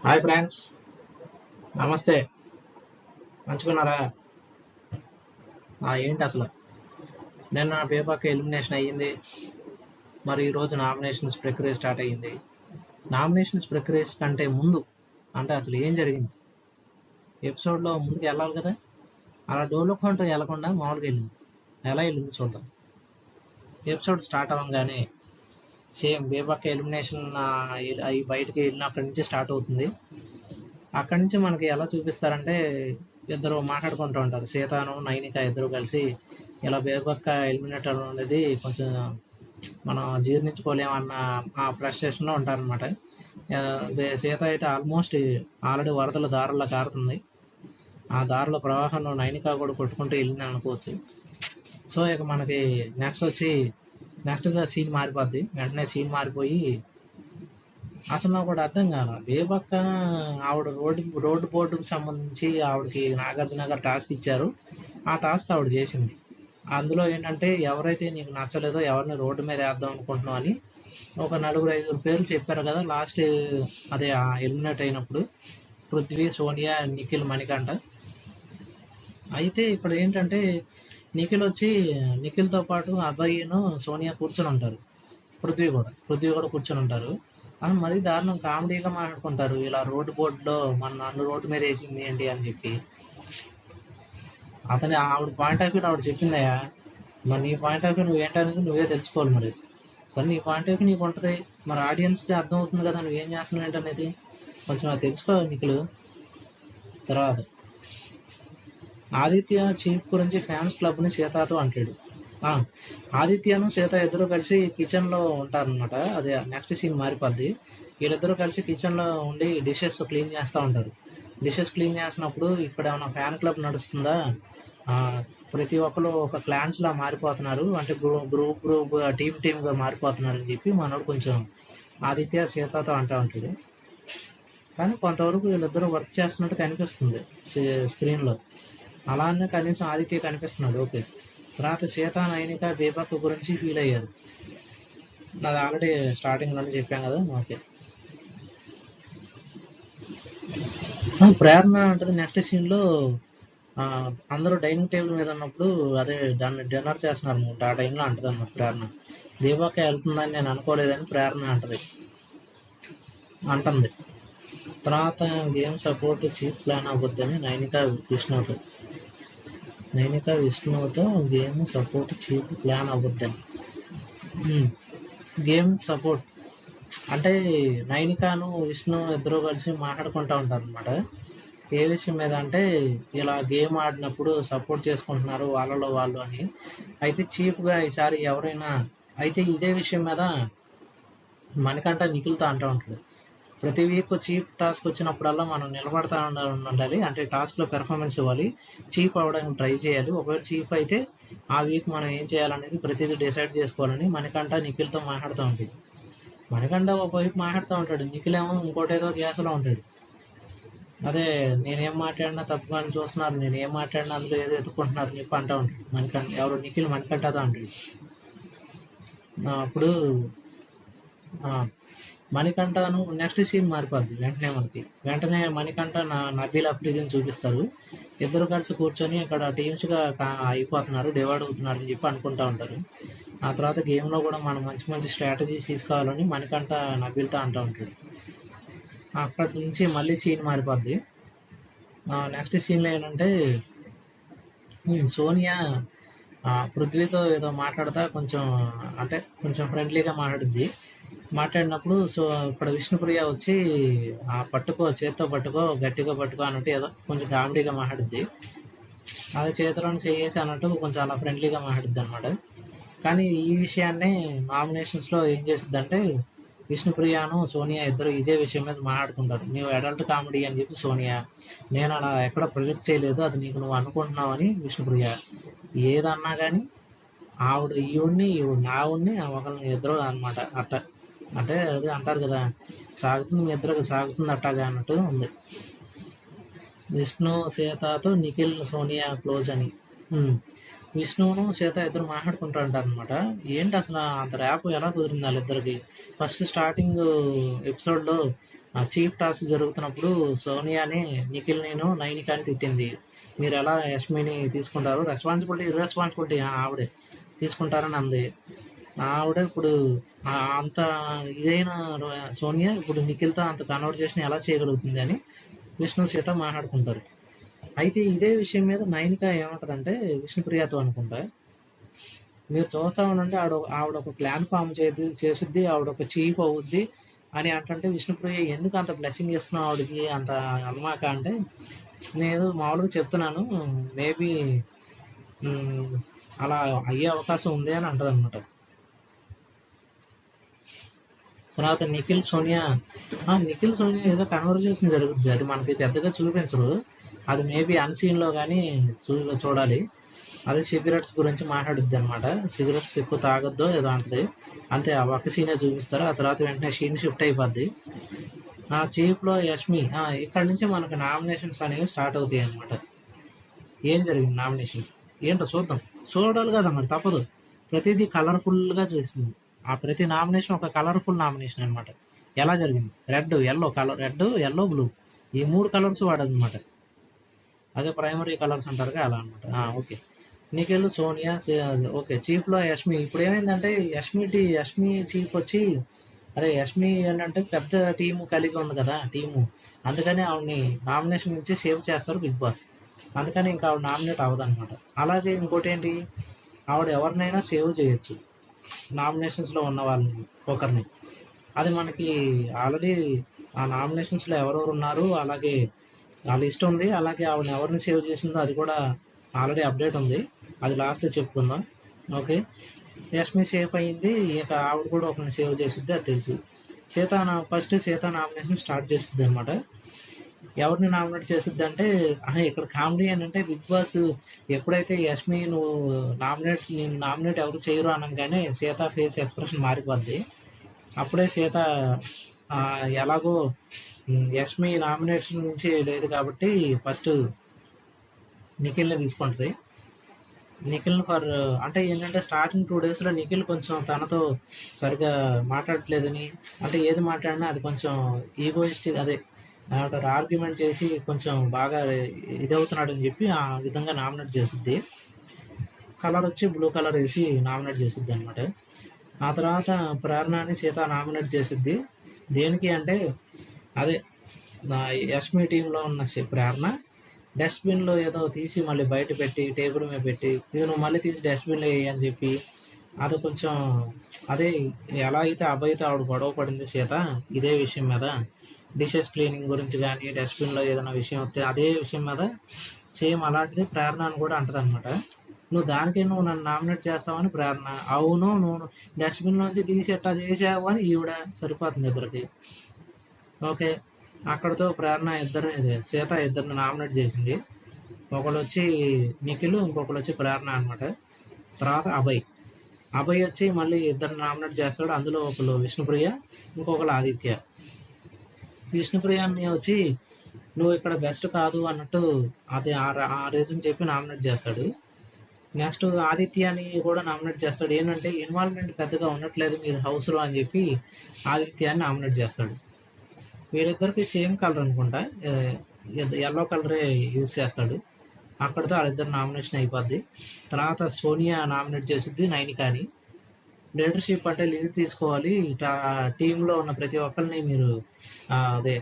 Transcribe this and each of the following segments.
Hi friends, నమస్తే. మంచుకున్నారా? ఏంటి అసలు నిన్న పేపర్కి ఎలిమినేషన్ అయ్యింది. మరి ఈరోజు నామినేషన్స్ ప్రక్రియ స్టార్ట్ అయ్యింది. నామినేషన్స్ ప్రక్రియ కంటే ముందు అంటే అసలు ఏం జరిగింది? ఎపిసోడ్లో ముందుకు వెళ్ళాలి కదా, అలా డెవలప్మెంట్ వెళ్ళకుండా మామూలుగా వెళ్ళింది. ఎలా వెళ్ళింది చూద్దాం. ఎపిసోడ్ స్టార్ట్ అవ్వగానే సేమ్ బేబక్క ఎలిమినేషన్ అవి బయటకి వెళ్ళినక్కడి నుంచి స్టార్ట్ అవుతుంది. అక్కడి నుంచి మనకి ఎలా చూపిస్తారంటే ఇద్దరు మాట్లాడుకుంటూ ఉంటారు. సీతాను నైనిక ఇద్దరు కలిసి ఇలా బేబక్క ఎలిమినేట్ అవ్వడం అనేది కొంచెం మనం జీర్ణించుకోలేమన్న ఆ ఫ్రస్ట్రేషన్లో ఉంటారనమాట. సీత అయితే ఆల్మోస్ట్ ఆల్రెడీ వరదల దారుల్లో కారుతుంది. ఆ దారిలో ప్రవాహంలో నైనిక కూడా కొట్టుకుంటూ వెళ్ళింది అనుకోవచ్చు. సో ఇక మనకి నెక్స్ట్గా సీన్ మారిపోద్ది. వెంటనే సీన్ మారిపోయి అసలు నాకు కూడా అర్థం కాల. బేబక్క ఆవిడ రోడ్డు బోర్డుకు సంబంధించి ఆవిడకి నాగార్జున గారు టాస్క్ ఇచ్చారు. ఆ టాస్క్ ఆవిడ చేసింది. అందులో ఏంటంటే ఎవరైతే నీకు నచ్చలేదో ఎవరిని రోడ్డు మీద వేద్దాం అనుకుంటున్నావు అని ఒక 4-5 పేర్లు చెప్పారు కదా లాస్ట్. అదే ఎలిమినేట్ అయినప్పుడు పృథ్వీ, సోనియా, నిఖిల్, మణికంఠ. అయితే ఇక్కడ ఏంటంటే నిఖిల్తో పాటు అబ్బాయిను సోనియా కూర్చొని ఉంటారు. పృథ్వీ కూడా కూర్చొని ఉంటారు. మరీ దారుణం కామెడీగా మాట్లాడుకుంటారు. ఇలా రోడ్డు బోర్డులో నన్ను రోడ్డు మీద వేసింది ఏంటి అని చెప్పి. ఆవిడ పాయింట్ ఆఫ్ వ్యూ ఆవిడ చెప్పిందయ్యా. మరి నీ పాయింట్ ఆఫ్ వ్యూ నువ్వేంటనేది నువ్వే తెలుసుకోవాలి. మరి సరే, నీ పాయింట్ ఆఫ్ వ్యూ నీకు ఉంటుంది. మరి ఆడియన్స్కి అర్థం అవుతుంది కదా నువ్వేం చేస్తున్నావు ఏంటనేది. కొంచెం అది తెలుసుకో నిఖిల్. తర్వాత ఆదిత్య చీఫ్ గురించి ఫ్యాన్స్ క్లబ్ని సీతతో అంటాడు. ఆదిత్యను సీత ఇద్దరు కలిసి కిచెన్లో ఉంటారనమాట. అదే నెక్స్ట్ సీన్ మారిపోద్ది. వీళ్ళిద్దరూ కలిసి కిచెన్లో ఉండి డిషెస్ క్లీన్ చేస్తూ ఉంటారు. డిషెస్ క్లీన్ చేసినప్పుడు ఇక్కడ ఏమైనా ఫ్యాన్ క్లబ్ నడుస్తుందా, ప్రతి ఒక్కరు ఒక క్లాన్స్లా మారిపోతున్నారు, అంటే గ్రూప్ టీమ్గా మారిపోతున్నారు అని చెప్పి మనోడు కొంచెం ఆదిత్య సీతతో అంటూ ఉంటాడు. కానీ కొంతవరకు వీళ్ళిద్దరూ వర్క్ చేస్తున్నట్టు కనిపిస్తుంది స్క్రీన్లో. అలానే కనీసం ఆదిత్య కనిపిస్తున్నాడు, ఓకే. తర్వాత సీత, నైనిక, బేబక్క గురించి ఫీల్ అయ్యారు. నాది ఆల్రెడీ స్టార్టింగ్లోనే చెప్పాం కదా, ఓకే. ప్రేరణ అంటది నెక్స్ట్ సీన్లో. అందరూ డైనింగ్ టేబుల్ మీద ఉన్నప్పుడు అదే డిన్నర్ చేస్తున్నారు. ఆ టైంలో అంటది అన్నమాట ప్రేరణ. బేబక్క వెళ్తుందని నేను అనుకోలేదని ప్రేరణ అంటుంది. తర్వాత గేమ్ సపోర్ట్ చీఫ్ ప్లాన్ అవ్వద్దని నైనిక విష్ణువుతో గేమ్ సపోర్ట్ చీఫ్ ప్లాన్ అవ్వద్దని. గేమ్ సపోర్ట్ అంటే నైనికాను విష్ణు ఇద్దరు కలిసి మాట్లాడుకుంటూ ఉంటారు అనమాట. ఏ విషయం మీద అంటే ఇలా గేమ్ ఆడినప్పుడు సపోర్ట్ చేసుకుంటున్నారు వాళ్ళలో వాళ్ళు అని. అయితే చీఫ్గా ఈసారి ఎవరైనా అయితే ఇదే విషయం మీద మణికంఠ నిఖిల్తో అంటూ ఉంటాడు. ప్రతి వీక్ చీఫ్ టాస్క్ వచ్చినప్పుడల్లా మనం నిలబడతా ఉండాలి, అంటే టాస్క్లో పెర్ఫార్మెన్స్ ఇవ్వాలి, చీఫ్ అవ్వడానికి ట్రై చేయాలి. ఒకవేళ చీఫ్ అయితే ఆ వీక్ మనం ఏం చేయాలనేది ప్రతిదీ డిసైడ్ చేసుకోవాలని మణికంఠ నిఖిల్తో మాట్లాడుతూ ఉంటుంది. మణికంఠ ఒకవైపు మాట్లాడుతూ ఉంటాడు, నిఖిల్ ఏమో ఇంకోటేదో ధ్యాసలో ఉంటాడు. అదే నేనేం మాట్లాడినా తప్పుగాని చూస్తున్నారు, నేను ఏం మాట్లాడినా అందులో ఏదో ఎత్తుకుంటున్నారు చెప్పి అంటూ ఉంటాడు మణికంఠ. ఎవరు? నిఖిల్ మణికంఠతో అంటాడు. అప్పుడు మణికంఠను నెక్స్ట్ సీన్ మారిపోద్ది. వెంటనే మణికంఠ నబీల్ అఫ్రీదిని చూపిస్తారు. ఇద్దరు కలిసి కూర్చొని ఇక్కడ టీమ్స్గా అయిపోతున్నారు, డివైడ్ అవుతున్నారు అని చెప్పి అనుకుంటూ ఉంటారు. ఆ తర్వాత గేమ్లో కూడా మనం మంచి మంచి స్ట్రాటజీస్ తీసుకోవాలని మణికంఠ నబీల్తో అంటూ ఉంటాడు. అక్కడి నుంచి మళ్ళీ సీన్ మారిపోద్ది. నెక్స్ట్ సీన్లో ఏంటంటే సోనియా పృథ్వీతో ఏదో మాట్లాడతా కొంచెం ఫ్రెండ్లీగా మాట్లాడినప్పుడు సో ఇక్కడ విష్ణుప్రియ వచ్చి చేత్తో పట్టుకో, గట్టిగా పట్టుకో అన్నట్టు ఏదో కొంచెం కామెడీగా మాట్లాడుద్ది. అది చేతిలోని చేసి అన్నట్టు కొంచెం అలా ఫ్రెండ్లీగా మాట్లాడుద్ది అనమాట. కానీ ఈ విషయాన్నే నామినేషన్స్లో ఏం చేసిద్ది అంటే విష్ణుప్రియను సోనియా ఇద్దరు ఇదే విషయం మీద మాట్లాడుకుంటారు. నీవు అడల్ట్ కామెడీ అని చెప్పి సోనియా, నేను అలా ఎక్కడ ప్రొజెక్ట్ చేయలేదు, అది నీకు నువ్వు అనుకుంటున్నావు అని విష్ణుప్రియ. ఏదన్నా కానీ ఈవిడ ఆవిడ్ని ఒకరిని ఇద్దరు అనమాట అట్ట. అంటే అది అంటారు కదా, సాగుతుంది మీ ఇద్దరికి సాగుతుంది అట్టాగా అన్నట్టు ఉంది. విష్ణు సీతతో నిఖిల్ సోనియా క్లోజ్ అని. విష్ణువును సీత ఇద్దరు మాట్లాడుకుంటూ ఉంటారు అనమాట. ఏంటి అసలు అంత ర్యాప్ ఎలా కుదిరింది వాళ్ళిద్దరికి? ఫస్ట్ స్టార్టింగ్ ఎపిసోడ్లో ఆ చీఫ్ టాస్క్ జరుగుతున్నప్పుడు సోనియాని నిఖిల్ నేను నైనికాని తిట్టింది. మీరు ఎలా యష్మిని తీసుకుంటారు, రెస్పాన్సిబిలిటీ ఇర్రెస్పాన్సిబిలిటీ ఆవిడే తీసుకుంటారని అంది. ఆవిడ ఇప్పుడు అంత ఇదైన సోనియా ఇప్పుడు నిఖిల్తో అంత కన్వర్జేషన్ ఎలా చేయగలుగుతుంది అని విష్ణు సీత మాట్లాడుకుంటారు. అయితే ఇదే విషయం మీద నైనిక ఏమంటదంటే విష్ణుప్రియతో అనుకుంటా, మీరు చూస్తా ఉండండి ఆవిడ ఒక ప్లాన్ ఫామ్ చేసిద్ది, ఆవిడ ఒక చీఫ్ అవుద్ది అని అంటే విష్ణుప్రియ ఎందుకు అంత బ్లెస్సింగ్ ఇస్తున్నావు ఆవిడకి అంత అన్నమాక అంటే, నేను మామూలుగా చెప్తున్నాను మేబీ అలా అయ్యే అవకాశం ఉంది అని అంటది అనమాట. తర్వాత నిఖిల్ సోనియా ఏదో కన్వర్జేషన్ జరుగుద్ది, అది మనకి పెద్దగా చూపించరు, అది మేబీ అన్సీన్లో కానీ చూడాలి. అది సిగరెట్స్ గురించి మాట్లాడుద్ది అనమాట. సిగరెట్స్ ఎక్కువ తాగొద్దో ఏదో అంటది, అంతే ఆ ఒక్క సీనే చూపిస్తారు. ఆ తర్వాత వెంటనే సీన్ షిఫ్ట్ అయిపోద్ది. ఆ చీఫ్లో యష్మి, ఇక్కడ నుంచి మనకు నామినేషన్స్ అనేవి స్టార్ట్ అవుతాయి అనమాట. ఏం జరిగింది నామినేషన్స్ ఏంటో చూడాలి కదా మరి, తప్పదు. ప్రతిదీ కలర్ఫుల్గా చూసింది. ఆ ప్రతి నామినేషన్ ఒక కలర్ఫుల్ నామినేషన్ అనమాట. ఎలా జరిగింది, రెడ్ ఎల్లో బ్లూ ఈ 3 కలర్స్ వాడదనమాట. అదే ప్రైమరీ కలర్స్ అంటారుగా అలా అనమాట. Okay, Nikhil Sonia okay. చీఫ్లో యష్మి, ఇప్పుడు ఏమైందంటే యష్మి చీఫ్ వచ్చి, అదే యష్మి ఏంటంటే పెద్ద టీము కలిగి ఉంది కదా టీము, అందుకని ఆవిడని నామినేషన్ నుంచి సేవ్ చేస్తారు బిగ్ బాస్. అందుకని ఇంకా ఆవిడ నామినేట్ అవ్వదన్నమాట. అలాగే ఇంకోటి ఏంటి, ఆవిడ ఎవరినైనా సేవ్ చేయొచ్చు నామినేషన్స్లో ఉన్న వాళ్ళని ఒకరిని. అది మనకి ఆల్రెడీ ఆ నామినేషన్స్లో ఎవరెవరు ఉన్నారు అలాగే ఆ లిస్ట్ ఉంది. అలాగే ఆవిడని ఎవరిని సేవ్ చేసిందో అది కూడా ఆల్రెడీ అప్డేట్ ఉంది, అది లాస్ట్లో చెప్పుకుందాం. ఓకే, యష్మి సేఫ్ అయ్యింది, ఇక ఆవిడ కూడా ఒకరిని సేవ్ చేసిద్ది, అది తెలుసు. ఫస్ట్ సీత నామినేషన్ స్టార్ట్ చేసిద్ది అనమాట. ఎవరిని నామినేట్ చేసిద్ది అంటే, ఇక్కడ కామెడీ ఏంటంటే బిగ్ బాస్ ఎప్పుడైతే యష్మి నేను నామినేట్ ఎవరు చేయరు అనగానే సీత ఫేస్ ఎక్స్ప్రెషన్ మారిపోద్ది. అప్పుడే సీత ఎలాగో యష్మి నామినేషన్ నుంచి లేదు కాబట్టి ఫస్ట్ నిఖిల్ని తీసుకుంటుంది. నిఖిల్ అంటే ఏంటంటే స్టార్టింగ్ 2 డేస్లో నిఖిల్ కొంచెం తనతో సరిగా మాట్లాడట్లేదని, అంటే ఏది మాట్లాడినా అది కొంచెం ఈగోయిస్టిక్, అదే ఆర్గ్యుమెంట్ చేసి కొంచెం బాగా ఇదవుతున్నాడని చెప్పి ఆ విధంగా నామినేట్ చేసిద్ది. కలర్ వచ్చి బ్లూ కలర్ వేసి నామినేట్ చేసిద్ది అనమాట. ఆ తర్వాత ప్రేరణని సీత నామినేట్ చేసిద్ది. దేనికి అంటే, అదే యష్మి టీంలో ఉన్న ప్రేరణ డస్ట్బిన్లో ఏదో తీసి మళ్ళీ బయట పెట్టి టేబుల్ మీద పెట్టి, ఇది నువ్వు మళ్ళీ తీసి డస్ట్బిన్లో వేయి అని చెప్పి, అది కొంచెం అదే ఎలా అయితే అబ్బాయితో ఆవిడ గొడవ పడింది సీత ఇదే విషయం మీద, డిషెస్ క్లీనింగ్ గురించి కానీ డస్ట్బిన్లో ఏదైనా విషయం వస్తే అదే విషయం మీద సేమ్ అలాంటిది ప్రేరణ అని కూడా అంటది అనమాట. నువ్వు నన్ను నామినేట్ చేస్తావని ప్రేరణ, అవును నువ్వు డస్ట్బిన్లోంచి తీసి ఎట్టా చేసావు అని ఈవిడ, సరిపోతుంది ఇద్దరికి. ఓకే, అక్కడతో ప్రేరణ సీత ఇద్దరిని నామినేట్ చేసింది. ఒకళ్ళు వచ్చి నిఖిల్, ఇంకొకళ్ళు వచ్చి ప్రేరణ అనమాట. తర్వాత అభయ్ వచ్చి మళ్ళీ ఇద్దరిని నామినేట్ చేస్తాడు. అందులో ఒకళ్ళు విష్ణుప్రియ, ఇంకొకళ్ళు ఆదిత్య. విష్ణుప్రియాని వచ్చి నువ్వు ఇక్కడ బెస్ట్ కాదు అన్నట్టు అది ఆ రీజన్ చెప్పి నామినేట్ చేస్తాడు. నెక్స్ట్ ఆదిత్యాని కూడా నామినేట్ చేస్తాడు. ఏంటంటే ఇన్వాల్వ్మెంట్ పెద్దగా ఉండట్లేదు మీరు హౌస్లో అని చెప్పి ఆదిత్యాన్ని నామినేట్ చేస్తాడు. వీళ్ళిద్దరికి సేమ్ కలర్ అనుకుంటా, ఎల్లో కలరే యూజ్ చేస్తాడు. అక్కడితో వాళ్ళిద్దరు నామినేషన్ అయిపోద్ది. తర్వాత సోనియా నామినేట్ చేసిద్ది నైనికాని. లీడర్షిప్ అంటే లీడ్ తీసుకోవాలి, టీంలో ఉన్న ప్రతి ఒక్కరిని మీరు అదే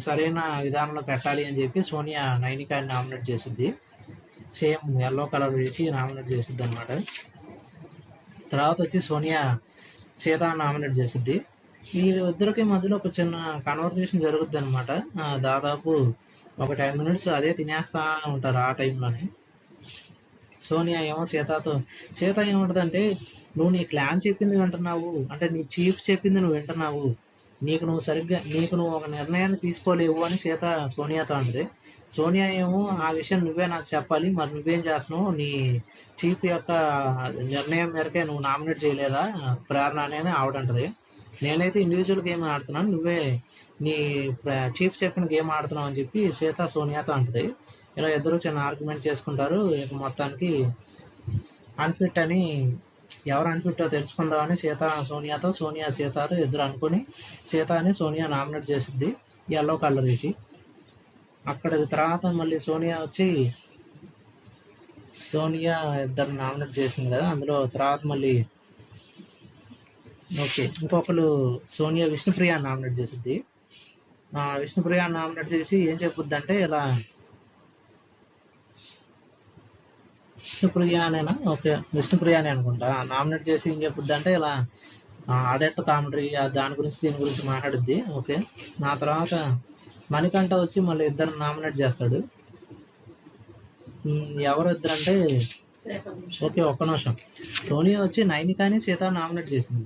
సరైన విధానంలో పెట్టాలి అని చెప్పి సోనియా నైనికాని నామినేట్ చేసిద్ది. సేమ్ ఎల్లో కలర్ వేసి నామినేట్ చేసిద్ది అనమాట. తర్వాత వచ్చి సోనియా సీత నామినేట్ చేసిద్ది. వీళ్ళిద్దరికి మధ్యలో ఒక చిన్న కన్వర్జేషన్ జరుగుద్ది అనమాట. దాదాపు ఒక 10 minutes అదే తినేస్తా ఉంటారు ఆ టైంలోనే. సోనియా ఏమో సీత ఏముంటుందంటే, నువ్వు నీ క్లాన్ చెప్పింది వింటున్నావు, అంటే నీ చీఫ్ చెప్పింది నువ్వు వింటున్నావు, నీకు నువ్వు ఒక నిర్ణయాన్ని తీసుకోలేవు అని సీత సోనియాతో అంటది. సోనియా ఏమో ఆ విషయం నువ్వే నాకు చెప్పాలి, మరి నువ్వేం చేస్తున్నావు, నీ చీఫ్ యొక్క నిర్ణయం మేరకే నువ్వు నామినేట్ చేయలేదా ప్రేరణ అని ఆవిడంటది. నేనైతే ఇండివిజువల్ గేమ్ ఆడుతున్నాను, నువ్వే నీ చీఫ్ చెప్పిన గేమ్ ఆడుతున్నావు అని చెప్పి సీత సోనియాతో అంటది. ఇలా ఇద్దరు చిన్న ఆర్గ్యుమెంట్ చేసుకుంటారు. ఇక మొత్తానికి అన్ఫిట్ అని ఎవరు అనిపిట్టో తెలుసుకుందామని సీత సోనియాతో, సోనియా సీతతో ఇద్దరు అనుకుని సీతని సోనియా నామినేట్ చేసిద్ది ఎల్లో కలర్ వేసి. అక్కడ తర్వాత మళ్ళీ సోనియా వచ్చి సోనియా ఇద్దరు నామినేట్ చేసింది కదా, అందులో తర్వాత మళ్ళీ ఓకే ఇంకొకరు సోనియా విష్ణుప్రియ నామినేట్ చేసిద్ది. విష్ణుప్రియ నామినేట్ చేసి ఏం చెప్పుద్ది అంటే ఇలా విష్ణుప్రియ అనేనా, ఓకే విష్ణుప్రియ అని అనుకుంటా, నామినేట్ చేసి ఏం చెప్పుద్ది అంటే ఇలా అడెట్ కామెడీ దాని గురించి దీని గురించి మాట్లాడుద్ది. ఓకే నా తర్వాత మణికంఠ వచ్చి మళ్ళీ ఇద్దరు నామినేట్ చేస్తాడు. ఎవరు ఇద్దరు అంటే ఓకే ఒక్క నిమిషం, సోనియా వచ్చి నైనికాని సీత నామినేట్ చేసింది,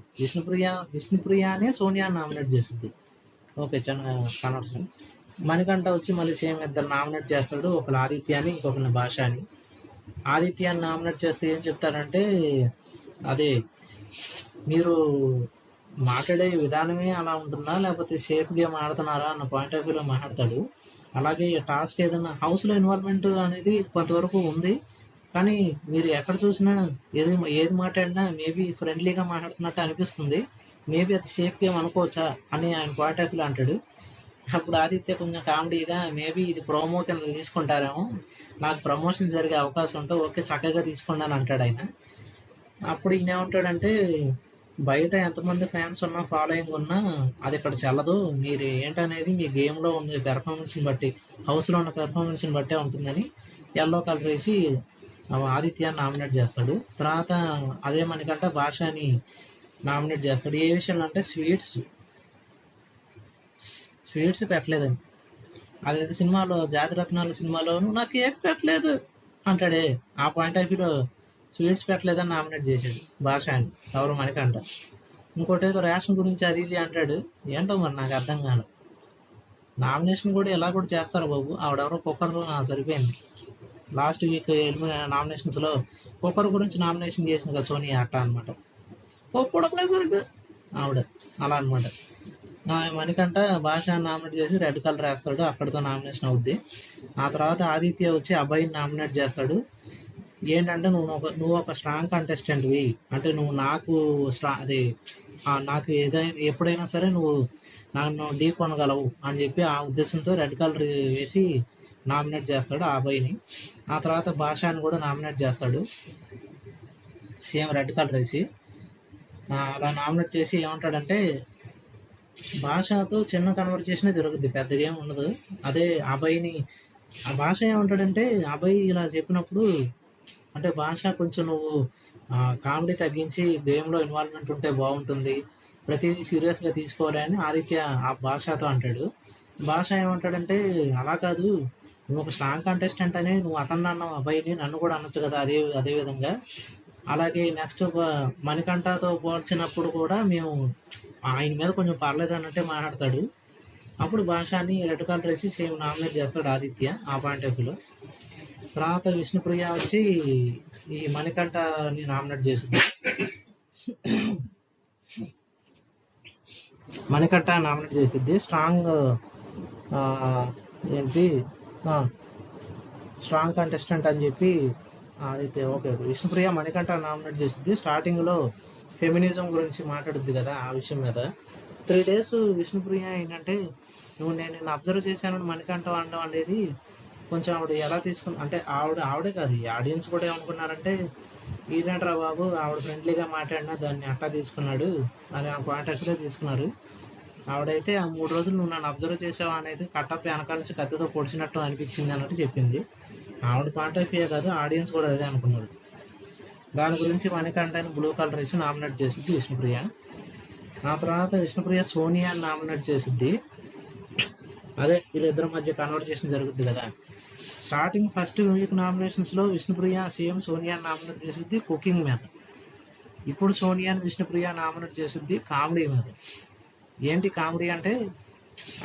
విష్ణుప్రియానే సోనియా నామినేట్ చేసింది. ఓకే చిన్న కన్వర్షన్. మణికంఠ వచ్చి మళ్ళీ సేమ్ ఇద్దరు నామినేట్ చేస్తాడు, ఒకరు ఆదిత్య అని ఇంకొకరిని భాష అని. ఆదిత్యాన్ని నామినేట్ చేస్తే ఏం చెప్తారంటే అదే మీరు మాట్లాడే విధానమే అలా ఉంటుందా లేకపోతే సేఫ్ గేమ్ ఆడుతున్నారా అన్న పాయింట్ ఆఫ్ వ్యూలో మాట్లాడతాడు. అలాగే టాస్క్ ఏదైనా హౌస్లో ఇన్వాల్వ్మెంట్ అనేది కొంతవరకు ఉంది, కానీ మీరు ఎక్కడ చూసినా ఏది మాట్లాడినా మేబీ ఫ్రెండ్లీగా మాట్లాడుతున్నట్టు అనిపిస్తుంది, మేబీ అది సేఫ్ గేమ్ అనుకోవచ్చా అని ఆయన పాయింట్ ఆఫ్ వ్యూలో అంటాడు. అప్పుడు ఆదిత్య కొంచెం కామెడీగా మేబీ ఇది ప్రోమో కింద తీసుకుంటారేమో, నాకు ప్రమోషన్ జరిగే అవకాశం ఉంటే ఓకే చక్కగా తీసుకోండి అని అంటాడు ఆయన. అప్పుడు ఈయన ఏమంటాడంటే బయట ఎంతమంది ఫ్యాన్స్ ఉన్నా ఫాలోయింగ్ ఉన్నా అది ఇక్కడ చెల్లదు, మీరు ఏంటనేది మీ గేమ్లో ఉన్న పెర్ఫార్మెన్స్ని బట్టి, హౌస్లో ఉన్న పెర్ఫార్మెన్స్ని బట్టే ఉంటుందని ఎల్లో కలర్ వేసి ఆదిత్యాన్ని నామినేట్ చేస్తాడు. తర్వాత అదే మనకంటే భాషని నామినేట్ చేస్తాడు. ఏ విషయంలో అంటే స్వీట్స్ పెట్టలేదని. అదే సినిమాలో జాతిరత్నాలు సినిమాలోను నాకు కేక్ పెట్టలేదు అంటాడే, ఆ పాయింట్ ఆఫ్ వ్యూలో స్వీట్స్ పెట్టలేదని నామినేట్ చేశాడు భాష అని ఎవరు మణికంఠ. ఇంకోటి ఏదో రేషన్ గురించి అది ఇది అంటాడు, ఏంటో మరి నాకు అర్థం కాదు. నామినేషన్ కూడా ఎలా కూడా చేస్తారు బాబు, ఆవిడెవరో కుక్కర్ సరిపోయింది. లాస్ట్ వీక్ నామినేషన్స్లో కుక్కర్ గురించి నామినేషన్ చేసింది కదా సోనియా, అట్ట అనమాట. కుక్కడలే సరిగ్గా ఆవిడ అలా అనమాట. మణికంఠ భాష నామినేట్ చేసి రెడ్ కలర్ వేస్తాడు, అక్కడితో నామినేషన్ అవుద్ది. ఆ తర్వాత ఆదిత్య వచ్చి అబ్బాయిని నామినేట్ చేస్తాడు. ఏంటంటే నువ్వు ఒక స్ట్రాంగ్ కంటెస్టెంట్వి, అంటే నువ్వు నాకు నాకు ఎప్పుడైనా సరే నువ్వు నన్ను ఢీ కొనగలవు అని చెప్పి ఆ ఉద్దేశంతో రెడ్ కలర్ వేసి నామినేట్ చేస్తాడు ఆ అబ్బాయిని. ఆ తర్వాత భాషని కూడా నామినేట్ చేస్తాడు సేమ్ రెడ్ కలర్ వేసి. అలా నామినేట్ చేసి ఏమంటాడంటే భాషతో చిన్న కన్వర్జేషన్ జరుగుద్ది, పెద్దగా ఏమి ఉండదు. అదే అబ్బాయిని ఆ భాష ఏమంటాడంటే అబ్బాయి ఇలా చెప్పినప్పుడు అంటే భాష కొంచెం నువ్వు కామెడీ తగ్గించి గేమ్లో ఇన్వాల్వ్మెంట్ ఉంటే బాగుంటుంది, ప్రతిదీ సీరియస్గా తీసుకోవాలని ఆదిత్య ఆ భాషతో అంటాడు. భాష ఏమంటాడంటే అలా కాదు, నువ్వు ఒక స్ట్రాంగ్ కంటెస్టెంట్ అని నువ్వు అతను అన్నావు అబ్బాయిని, నన్ను కూడా అనొచ్చు కదా అదే విధంగా. అలాగే నెక్స్ట్ మణికంఠతో పోల్చినప్పుడు కూడా మేము ఆయన మీద కొంచెం పర్లేదు అన్నట్టే మాట్లాడతాడు. అప్పుడు భాషని రెడ్ కలర్ వేసి సేమ్ నామినేట్ చేస్తాడు ఆదిత్య ఆ పాయింట్ ఆఫ్ వ్యూలో. తర్వాత విష్ణుప్రియ వచ్చి ఈ మణికంఠని నామినేట్ చేసింది. మణికంఠ నామినేట్ చేసిద్ది స్ట్రాంగ్ ఏంటి స్ట్రాంగ్ కంటెస్టెంట్ అని చెప్పి అయితే ఓకే విష్ణుప్రియ మణికంఠ నామినేట్ చేసిద్ది. స్టార్టింగ్లో ఫెమినిజం గురించి మాట్లాడుద్ది కదా, ఆ విషయం మీద 3 days విష్ణుప్రియ ఏంటంటే నేను అబ్జర్వ్ చేశాను మణికంఠ అనడం అనేది కొంచెం ఆవిడ ఎలా తీసుకుని అంటే ఆవిడే కాదు ఈ ఆడియన్స్ కూడా ఏమనుకున్నారంటే ఈరేంట్రా బాబు ఆవిడ ఫ్రెండ్లీగా మాట్లాడినా దాన్ని అట్టా తీసుకున్నాడు అని ఆ పాయింట్ ఆఫ్లో తీసుకున్నారు. ఆవిడైతే ఆ 3 రోజులు నువ్వు నన్ను అబ్జర్వ్ చేసావా అనేది కట్టప్ప వెనకాల్సి కత్తితో పొడిచినట్టు అనిపించింది అన్నట్టు చెప్పింది. ఆవిడ పాయింట్ ఆఫ్ వ్యూ కాదు, ఆడియన్స్ కూడా అదే అనుకున్నారు. దాని గురించి మణికంఠని బ్లూ కలర్ వేసి నామినేట్ చేసిద్ది విష్ణుప్రియ. ఆ తర్వాత విష్ణుప్రియ సోనియాని నామినేట్ చేసిద్ది. అదే వీళ్ళిద్దరి మధ్య కన్వర్జేషన్ జరుగుద్ది కదా. స్టార్టింగ్ ఫస్ట్ వీక్ నామినేషన్స్లో విష్ణుప్రియ సేమ్ సోనియాని నామినేట్ చేసిద్ది కుకింగ్ మీద. ఇప్పుడు సోనియాని విష్ణుప్రియ నామినేట్ చేసిద్ది కామెడీ మీద. ఏంటి కామెడీ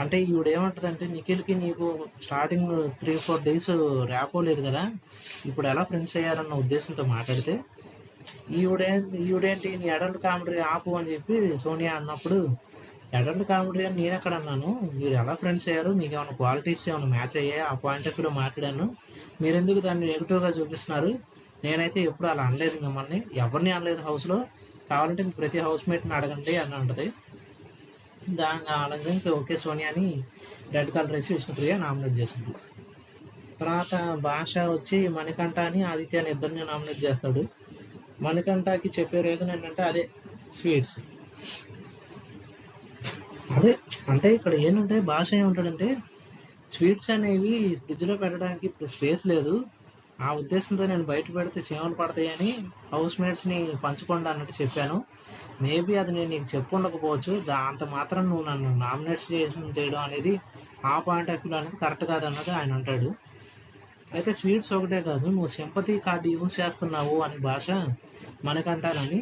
అంటే ఈవిడ ఏమంటుందంటే నిఖిల్కి నీకు స్టార్టింగ్ 3-4 days ర్యాపో లేదు కదా, ఇప్పుడు ఎలా ఫ్రెండ్స్ అయ్యారన్న ఉద్దేశంతో మాట్లాడితే ఈవిడేంటి నీ అడల్ట్ కామెడీ ఆపు అని చెప్పి సోనియా అన్నప్పుడు అడల్ట్ కామెడీ అని నేను ఎక్కడ అన్నాను, మీరు ఎలా ఫ్రెండ్స్ అయ్యారు, మీకు ఏమైనా క్వాలిటీస్ ఏమైనా మ్యాచ్ అయ్యాయి ఆ పాయింట్ ఆఫ్ వ్యూలో మాట్లాడాను, మీరు ఎందుకు దాన్ని నెగిటివ్గా చూపిస్తున్నారు, నేనైతే ఎప్పుడు అలా అనలేదు మిమ్మల్ని, ఎవరిని అనలేదు హౌస్లో. కావాలంటే మీకు ప్రతి హౌస్ మేట్ని అడగండి అని ఉంటుంది. దాని అలాగే ఓకే సోనియాని రెడ్ కలర్ వేసి విష్ణుప్రియ నామినేట్ చేసింది. తర్వాత భాష వచ్చి మణికంఠ అని ఆదిత్య అని ఇద్దరిని నామినేట్ చేస్తాడు. మణికంఠకి చెప్పే రీజన్ ఏంటంటే అదే స్వీట్స్. అదే అంటే ఇక్కడ ఏంటంటే భాష ఏముంటాడంటే స్వీట్స్ అనేవి ఫ్రిడ్జ్లో పెట్టడానికి స్పేస్ లేదు, ఆ ఉద్దేశంతో నేను బయట పెడితే చీమలు పడతాయని హౌస్ మేట్స్ని పంచుకోండి అన్నట్టు చెప్పాను. మేబీ అది నేను నీకు చెప్పుండకపోవచ్చు, అంత మాత్రం నువ్వు నన్ను నామినేషన్ చేయడం అనేది ఆ పాయింట్ ఆఫ్ వ్యూ అనేది కరెక్ట్ కాదన్నది ఆయన అంటాడు. అయితే స్వీట్స్ ఒకటే కాదు, నువ్వు సింపతి కార్డు యూజ్ చేస్తున్నావు అని భాష మనకంటానని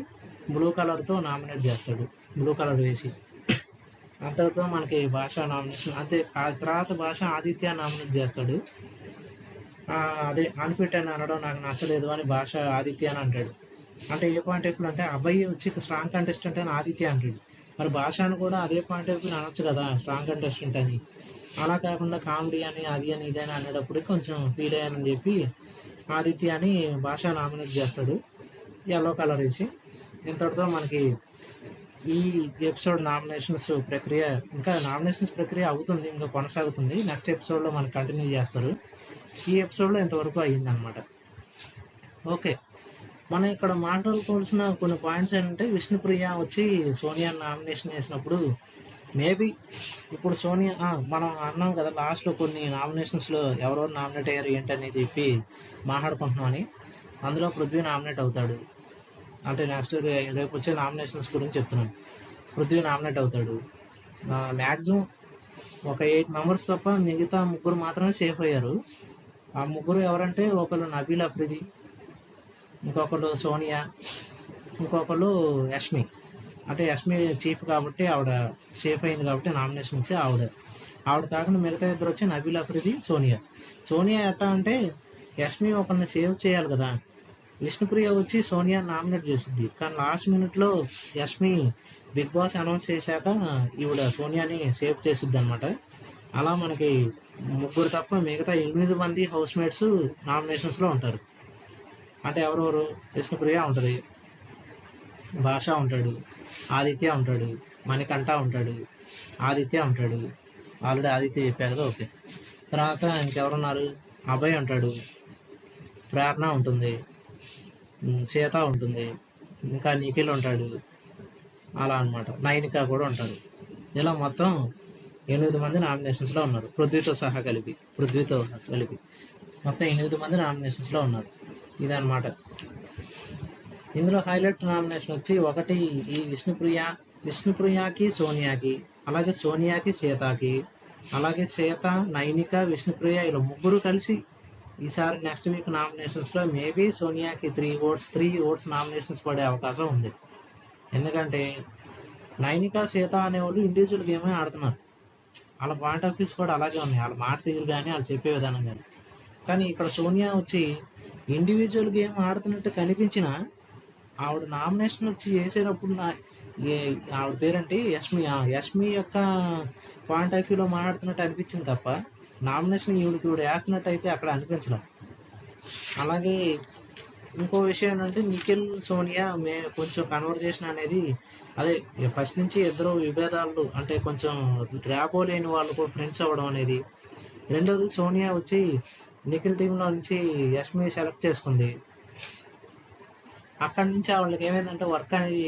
బ్లూ కలర్తో నామినేట్ చేస్తాడు, బ్లూ కలర్ వేసి. అంతటితో మనకి భాష నామినేషన్ అంతే. ఆ తర్వాత భాష ఆదిత్య నామినేట్ చేస్తాడు. అదే అన్ఫిట్ అని అనడం నాకు నచ్చలేదు అని భాష ఆదిత్య అని అంటాడు. అంటే ఏ పాయింట్ ఆఫ్ వ్యూ అంటే అబ్బాయి వచ్చి స్ట్రాంగ్ కంటెస్టెంట్ అని ఆదిత్య అంటాడు, మరి భాషను కూడా అదే పాయింట్ ఆఫ్ వ్యూ అనొచ్చు కదా, స్ట్రాంగ్ కంటెస్టెంట్ అని. అలా కాకుండా కామెడీ అని అది అని ఇదని అనేటప్పుడు కొంచెం ఫీల్ అయ్యానని చెప్పి ఆదిత్య అని భాష నామినేట్ చేస్తాడు ఎల్లో కలర్ వేసి. ఇంతటితో మనకి ఈ ఎపిసోడ్ నామినేషన్స్ ప్రక్రియ, ఇంకా నామినేషన్స్ ప్రక్రియ అవుతుంది, ఇంకా కొనసాగుతుంది. నెక్స్ట్ ఎపిసోడ్లో మనకి కంటిన్యూ చేస్తారు. ఈ ఎపిసోడ్లో ఇంతవరకు అయ్యిందనమాట. ఓకే, మనం ఇక్కడ మాట్లాడుకోవాల్సిన కొన్ని పాయింట్స్ ఏంటంటే విష్ణుప్రియ వచ్చి సోనియా నామినేషన్ వేసినప్పుడు మేబీ ఇప్పుడు సోనియా మనం అన్నాం కదా లాస్ట్లో కొన్ని నామినేషన్స్లో ఎవరెవరు నామినేట్ అయ్యారు ఏంటని చెప్పి మాట్లాడుకుంటున్నామని. అందులో పృథ్వీ నామినేట్ అవుతాడు. అంటే నెక్స్ట్ రేపు వచ్చే నామినేషన్స్ గురించి చెప్తున్నాను. పృథ్వీ నామినేట్ అవుతాడు. మ్యాక్సిమం ఒక 8 మెంబర్స్ తప్ప మిగతా 3 మాత్రమే సేఫ్ అయ్యారు. ఆ 3 ఎవరంటే ఒకళ్ళు నబీల్ అఫ్రిది, ఇంకొకళ్ళు సోనియా, ఇంకొకళ్ళు యష్మి. అంటే యష్మి చీఫ్ కాబట్టి ఆవిడ సేఫ్ అయింది కాబట్టి నామినేషన్స్ ఆవిడ కాకుండా మిగతా ఇద్దరు వచ్చి నబీల్ అఫ్రిది, సోనియా. సోనియా ఎట్టా అంటే యష్మి ఒకరిని సేవ్ చేయాలి కదా, విష్ణుప్రియ వచ్చి సోనియా నామినేట్ చేసింది, కానీ లాస్ట్ మినిట్లో యష్మి బిగ్ బాస్ అనౌన్స్ చేశాక ఈవిడ సోనియాని సేవ్ చేసిద్ది అనమాట. అలా మనకి 3 తప్ప మిగతా 8 మంది హౌస్ మేట్స్ నామినేషన్స్లో ఉంటారు. అంటే ఎవరెవరు? విష్ణుప్రియ ఉంటుంది, భాష ఉంటాడు, ఆదిత్య ఉంటాడు, మణికంఠ ఉంటాడు, ఆదిత్య ఉంటాడు. ఆల్రెడీ ఆదిత్య చెప్పా కదా, ఓకే. తర్వాత ఇంకెవరున్నారు? అభయ్ ఉంటాడు, ప్రేరణ ఉంటుంది, సీత ఉంటుంది, ఇంకా నిఖిల్ ఉంటాడు, అలా అనమాట. నైనిక కూడా ఉంటారు. ఇలా మొత్తం 8 మంది నామినేషన్స్లో ఉన్నారు, పృథ్వీతో కలిపి మొత్తం 8 మంది నామినేషన్స్లో ఉన్నారు. ఇదనమాట. ఇందులో హైలైట్ నామినేషన్ వచ్చి ఒకటి ఈ విష్ణుప్రియకి సోనియాకి, అలాగే సోనియాకి సీతకి, అలాగే సీత నైనిక విష్ణుప్రియ ఇలా 3 కలిసి ఈసారి నెక్స్ట్ వీక్ నామినేషన్స్లో మేబీ సోనియాకి 3 ఓట్స్ నామినేషన్స్ పడే అవకాశం ఉంది. ఎందుకంటే నైనిక సీత అనేవాళ్ళు ఇండివిజువల్ గేమే ఆడుతున్నారు, వాళ్ళ పాయింట్ ఆఫ్ వ్యూస్ కూడా అలాగే ఉన్నాయి, వాళ్ళ మాట తీరు కానీ వాళ్ళు చెప్పే విధానం కానీ. కానీ ఇక్కడ సోనియా వచ్చి ఇండివిజువల్ గేమ్ ఆడుతున్నట్టు కనిపించిన ఆవిడ నామినేషన్ వచ్చి చేసేటప్పుడు ఆవిడ పేరేంటి యష్మి యొక్క పాయింట్ ఆఫ్ వ్యూలో మాట్లాడుతున్నట్టు అనిపించింది తప్ప నామినేషన్ ఈవిడ వేస్తున్నట్టు అయితే అక్కడ అనిపించడం. అలాగే ఇంకో విషయం ఏంటంటే నిఖిల్ సోనియా కొంచెం కన్వర్జేషన్ అనేది అదే ఫస్ట్ నుంచి ఇద్దరు విభేదాలు అంటే కొంచెం ర్యాపో లేని వాళ్ళు ఫ్రెండ్స్ అవ్వడం అనేది. రెండోది సోనియా వచ్చి నిఖిల్ టీంలో నుంచి యష్మి సెలెక్ట్ చేసుకుంది. అక్కడి నుంచి వాళ్ళకి ఏమైందంటే వర్క్ అనేది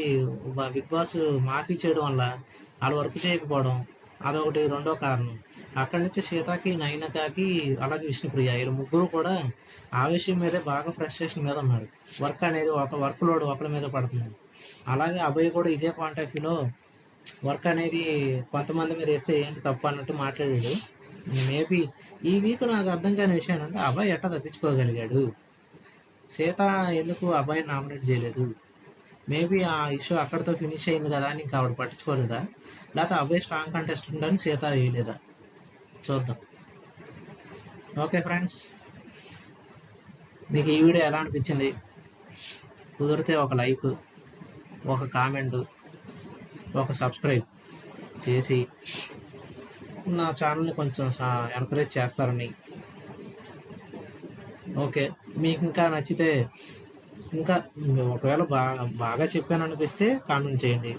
బిగ్ బాస్ మాఫీ చేయడం వల్ల వాళ్ళు వర్క్ చేయకపోవడం అదొకటి రెండో కారణం. అక్కడి నుంచి సీతకి నైనికకి అలాగే విష్ణుప్రియ వీళ్ళు 3 కూడా ఆ విషయం మీదే బాగా ఫ్రస్ట్రేషన్ మీద ఉన్నారు. వర్క్ అనేది వర్క్ లోడ్ ఒకరి మీద పడుతుంది. అలాగే అభయ్ కూడా ఇదే పాయింట్ ఆఫ్ వ్యూలో వర్క్ అనేది కొంతమంది మీద వేస్తే ఏంటి తప్పు అన్నట్టు మాట్లాడాడు. మేబీ ఈ వీక్ నాకు అర్థం కాని విషయం ఏంటంటే అభయ్ ఎట్టా తప్పించుకోగలిగాడు, సీత ఎందుకు అభయ్ నామినేట్ చేయలేదు? మేబీ ఆ ఇష్యూ అక్కడితో ఫినిష్ అయింది కదా అని ఇంకా ఆవిడ పట్టించుకోలేదా, లేకపోతే అభయ్ స్ట్రాంగ్ కంటెస్టెంట్ అని సీత వేయలేదా? చూద్దాం. ఓకే ఫ్రెండ్స్, మీకు ఈ వీడియో ఎలా అనిపించింది? కుదిరితే ఒక లైక్, ఒక కామెంటు, ఒక సబ్స్క్రైబ్ చేసి నా ఛానల్ని కొంచెం ఎంకరేజ్ చేస్తారని. ఓకే, మీకు ఇంకా నచ్చితే ఇంకా ఒకవేళ బాగా చెప్పాను అనిపిస్తే కామెంట్ చేయండి,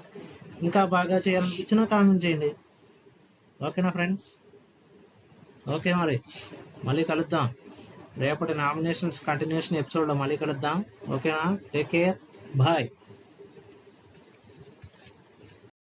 ఇంకా బాగా చేయాలనిపించినా కామెంట్ చేయండి. ఓకేనా ఫ్రెండ్స్? ఓకే మరి మళ్ళీ కలుద్దాం, రేపటి నామినేషన్స్ కంటిన్యూషన్ ఎపిసోడ్లో మళ్ళీ కలుద్దాం. ఓకేనా? Take care, bye.